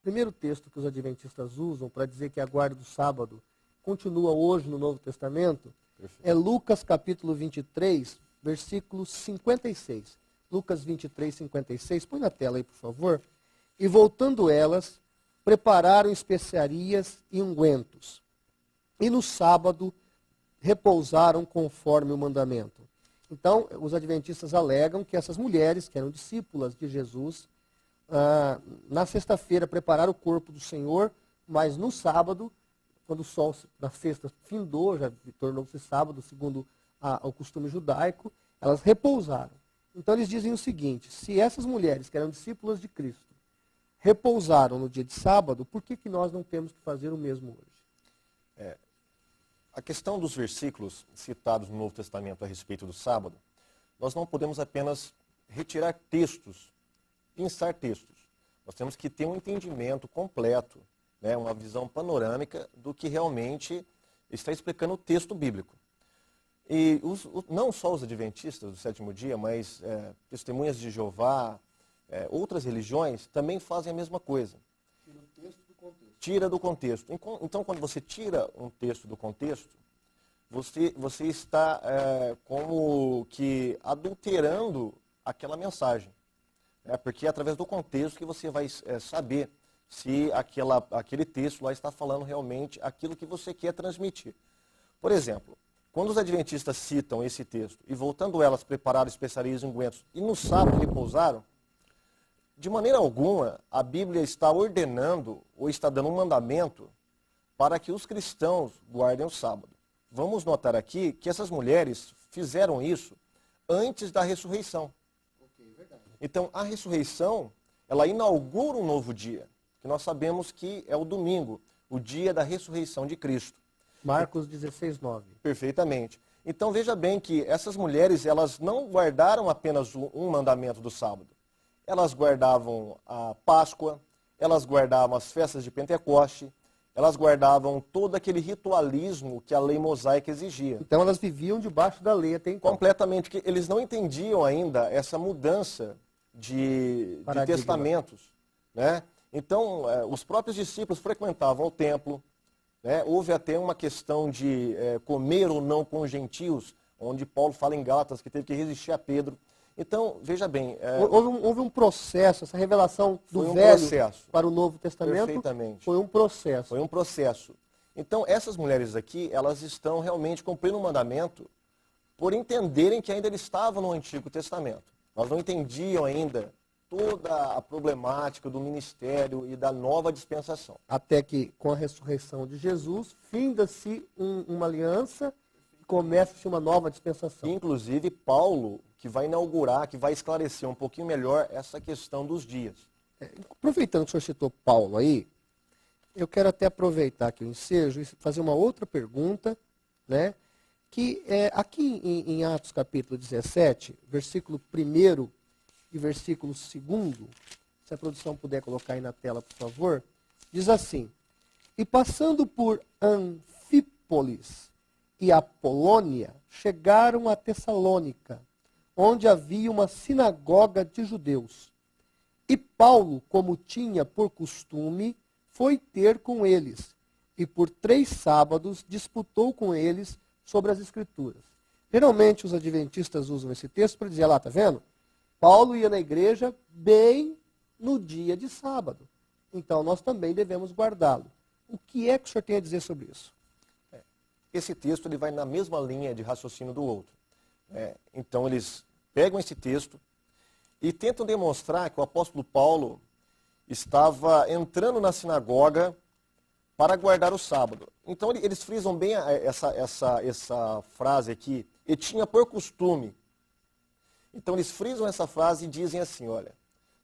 primeiro texto que os adventistas usam para dizer que a guarda do sábado continua hoje no Novo Testamento é Lucas capítulo 23, versículo 56. Lucas 23, 56. Põe na tela aí, por favor. E voltando elas, prepararam especiarias e ungüentos. E no sábado repousaram conforme o mandamento. Então, os adventistas alegam que essas mulheres, que eram discípulas de Jesus, na sexta-feira prepararam o corpo do Senhor, mas no sábado, quando o sol da sexta findou, já tornou-se sábado, segundo o costume judaico, elas repousaram. Então eles dizem o seguinte: se essas mulheres, que eram discípulas de Cristo, repousaram no dia de sábado, por que nós não temos que fazer o mesmo hoje? A questão dos versículos citados no Novo Testamento a respeito do sábado, nós não podemos apenas retirar textos, pensar textos. Nós temos que ter um entendimento completo, né, uma visão panorâmica do que realmente está explicando o texto bíblico. E não só os adventistas do sétimo dia, mas testemunhas de Jeová, outras religiões também fazem a mesma coisa. Tira o texto do contexto. Tira do contexto. Então, quando você tira um texto do contexto, você está como que adulterando aquela mensagem. Porque é através do contexto que você vai saber se aquele texto lá está falando realmente aquilo que você quer transmitir. Por exemplo, quando os adventistas citam esse texto, e voltando elas prepararam especiarias e ungüentos, e no sábado repousaram, de maneira alguma a Bíblia está ordenando ou está dando um mandamento para que os cristãos guardem o sábado. Vamos notar aqui que essas mulheres fizeram isso antes da ressurreição. Então, a ressurreição, ela inaugura um novo dia, que nós sabemos que é o domingo, o dia da ressurreição de Cristo. Marcos 16, 9. Perfeitamente. Então, veja bem que essas mulheres, elas não guardaram apenas um mandamento do sábado. Elas guardavam a Páscoa, elas guardavam as festas de Pentecoste, elas guardavam todo aquele ritualismo que a lei mosaica exigia. Então, elas viviam debaixo da lei até então. Completamente, que eles não entendiam ainda essa mudança de testamentos, né? Então, os próprios discípulos frequentavam o templo, né? Houve até uma questão de comer ou não com os gentios, onde Paulo fala em Gálatas que teve que resistir a Pedro. Então, veja bem... Houve um processo, essa revelação do Velho para o Novo Testamento. Perfeitamente. Foi um processo. Foi um processo. Então, essas mulheres aqui, elas estão realmente cumprindo o mandamento por entenderem que ainda eles estavam no Antigo Testamento. Nós não entendiam ainda toda a problemática do ministério e da nova dispensação. Até que, com a ressurreição de Jesus, finda-se uma aliança e começa-se uma nova dispensação. Inclusive, Paulo, que vai inaugurar, que vai esclarecer um pouquinho melhor essa questão dos dias. Aproveitando que o senhor citou Paulo aí, eu quero até aproveitar aqui o ensejo e fazer uma outra pergunta, né? Que aqui em Atos capítulo 17, versículo 1º e versículo 2º, se a produção puder colocar aí na tela, por favor, diz assim: e passando por Anfípolis e Apolônia, chegaram a Tessalônica, onde havia uma sinagoga de judeus. E Paulo, como tinha por costume, foi ter com eles, e por 3 sábados disputou com eles sobre as Escrituras. Geralmente os adventistas usam esse texto para dizer, lá, tá vendo? Paulo ia na igreja bem no dia de sábado. Então nós também devemos guardá-lo. O que é que o senhor tem a dizer sobre isso? Esse texto ele vai na mesma linha de raciocínio do outro. Então eles pegam esse texto e tentam demonstrar que o apóstolo Paulo estava entrando na sinagoga para guardar o sábado. Então eles frisam bem essa frase aqui, e tinha por costume. Então eles frisam essa frase e dizem assim, olha,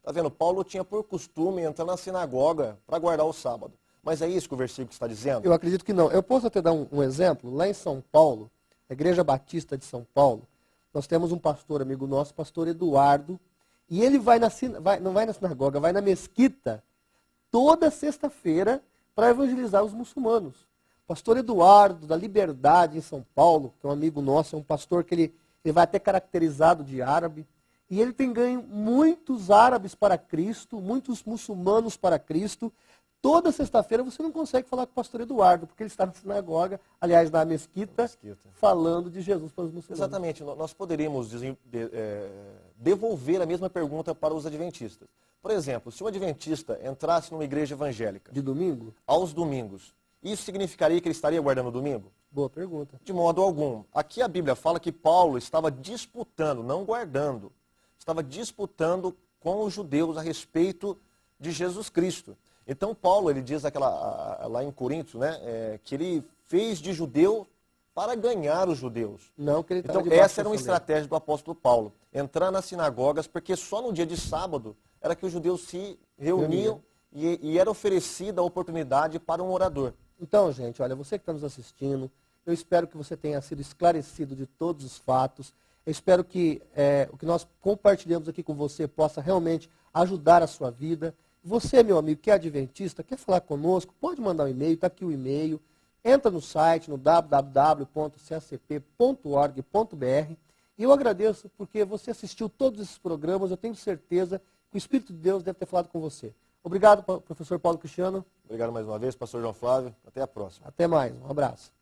tá vendo, Paulo tinha por costume entrar na sinagoga para guardar o sábado. Mas é isso que o versículo está dizendo? Eu acredito que não. Eu posso até dar um exemplo. Lá em São Paulo, a Igreja Batista de São Paulo, nós temos um pastor amigo nosso, pastor Eduardo, e ele não vai na sinagoga, vai na mesquita toda sexta-feira para evangelizar os muçulmanos. Pastor Eduardo, da Liberdade, em São Paulo, que é um amigo nosso, é um pastor que ele vai até caracterizado de árabe, e ele tem ganho muitos árabes para Cristo, muitos muçulmanos para Cristo, toda sexta-feira você não consegue falar com o pastor Eduardo, porque ele está na sinagoga, aliás, na mesquita, falando de Jesus para os muçulmanos. Exatamente. Nós poderíamos devolver a mesma pergunta para os adventistas. Por exemplo, se um adventista entrasse numa igreja evangélica... De domingo? Aos domingos. Isso significaria que ele estaria guardando o domingo? Boa pergunta. De modo algum. Aqui a Bíblia fala que Paulo estava disputando, não guardando, estava disputando com os judeus a respeito de Jesus Cristo. Então Paulo, ele diz lá em Coríntios, né, que ele fez de judeu para ganhar os judeus. Não, que ele então essa era uma estratégia do apóstolo Paulo. Entrar nas sinagogas, porque só no dia de sábado era que os judeus se reuniam e era oferecida a oportunidade para um orador. Então, gente, olha, você que está nos assistindo, eu espero que você tenha sido esclarecido de todos os fatos. Eu espero que o que nós compartilhamos aqui com você possa realmente ajudar a sua vida. Você, meu amigo, que é adventista, quer falar conosco, pode mandar um e-mail, está aqui o e-mail. Entra no site, no www.cacp.org.br. E eu agradeço porque você assistiu todos esses programas. Eu tenho certeza que o Espírito de Deus deve ter falado com você. Obrigado, professor Paulo Cristiano. Obrigado mais uma vez, pastor João Flávio. Até a próxima. Até mais. Um abraço.